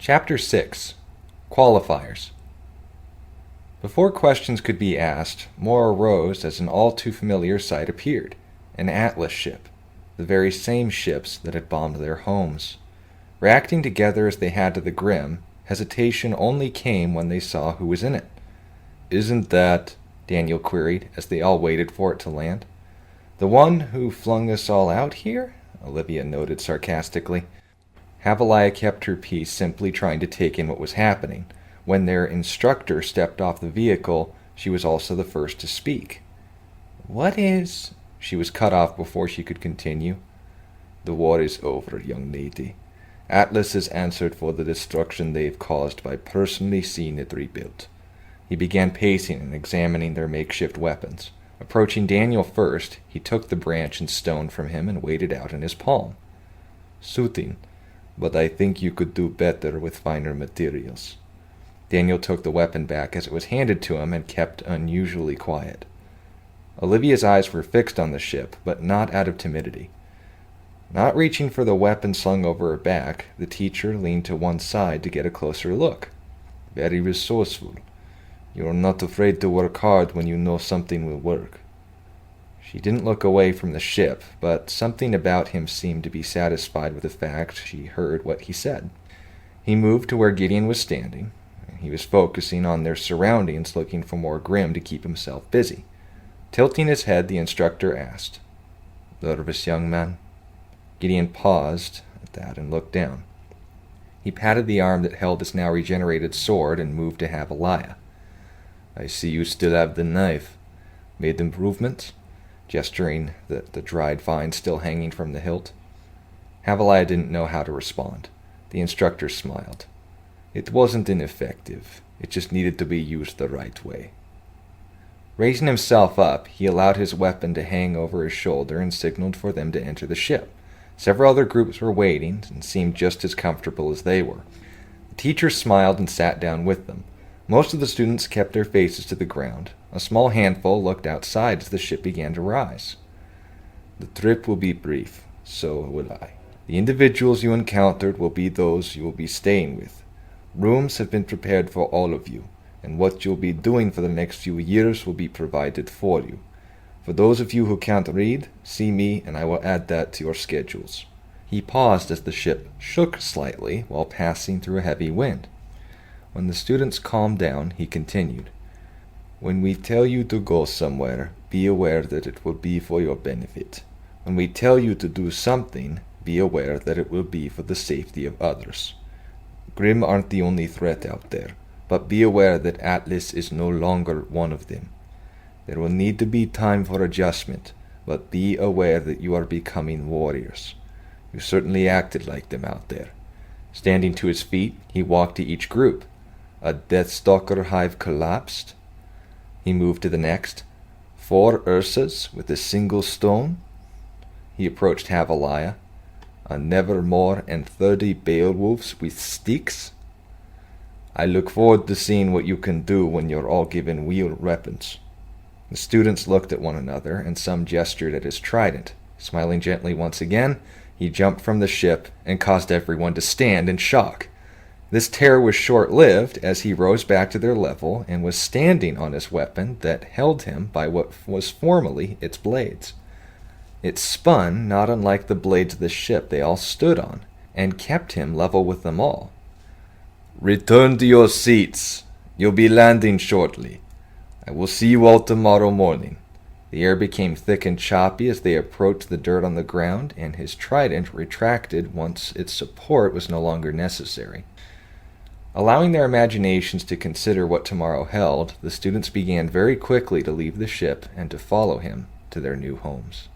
Chapter 6. Qualifiers. Before questions could be asked, more arose as an all-too-familiar sight appeared, an Atlas ship, the very same ships that had bombed their homes. Reacting together as they had to the Grim, hesitation only came when they saw who was in it. "Isn't that," Daniel queried as they all waited for it to land. "The one who flung us all out here?" Olivia noted sarcastically. Havilah kept her peace, simply trying to take in what was happening. When their instructor stepped off the vehicle, she was also the first to speak. "What is—" She was cut off before she could continue. "The war is over, young lady. Atlas has answered for the destruction they've caused by personally seeing it rebuilt." He began pacing and examining their makeshift weapons. Approaching Daniel first, he took the branch and stone from him and weighed it out in his palm. "Suiting, but I think you could do better with finer materials." Daniel took the weapon back as it was handed to him and kept unusually quiet. Olivia's eyes were fixed on the ship, but not out of timidity. Not reaching for the weapon slung over her back, the teacher leaned to one side to get a closer look. "Very resourceful. You are not afraid to work hard when you know something will work." She didn't look away from the ship, but something about him seemed to be satisfied with the fact she heard what he said. He moved to where Gideon was standing. He was focusing on their surroundings, looking for more Grim to keep himself busy. Tilting his head, the instructor asked, "Nervous, young man?" Gideon paused at that and looked down. He patted the arm that held his now regenerated sword and moved to Havilah. "I see you still have the knife. Made improvements?" gesturing the dried vine still hanging from the hilt. Havilah didn't know how to respond. The instructor smiled. "It wasn't ineffective. It just needed to be used the right way." Raising himself up, he allowed his weapon to hang over his shoulder and signaled for them to enter the ship. Several other groups were waiting and seemed just as comfortable as they were. The teacher smiled and sat down with them. Most of the students kept their faces to the ground. A small handful looked outside as the ship began to rise. "The trip will be brief, so will I. The individuals you encountered will be those you will be staying with. Rooms have been prepared for all of you, and what you'll be doing for the next few years will be provided for you. For those of you who can't read, see me and I will add that to your schedules." He paused as the ship shook slightly while passing through a heavy wind. When the students calmed down, he continued, "When we tell you to go somewhere, be aware that it will be for your benefit. When we tell you to do something, be aware that it will be for the safety of others. Grim aren't the only threat out there, but be aware that Atlas is no longer one of them. There will need to be time for adjustment, but be aware that you are becoming warriors. You certainly acted like them out there." Standing to his feet, he walked to each group. "A Deathstalker hive collapsed?" He moved to the next. "4 Ursas with a single stone?" He approached Havilah. "A Nevermore and 30 Beowulfs with sticks?" "I look forward to seeing what you can do when you're all given wheeled weapons." The students looked at one another, and some gestured at his trident. Smiling gently once again, he jumped from the ship and caused everyone to stand in shock. This terror was short-lived, as he rose back to their level and was standing on his weapon that held him by what was formerly its blades. It spun, not unlike the blades of the ship they all stood on, and kept him level with them all. "Return to your seats. You'll be landing shortly. I will see you all tomorrow morning." The air became thick and choppy as they approached the dirt on the ground, and his trident retracted once its support was no longer necessary. Allowing their imaginations to consider what tomorrow held, the students began very quickly to leave the ship and to follow him to their new homes.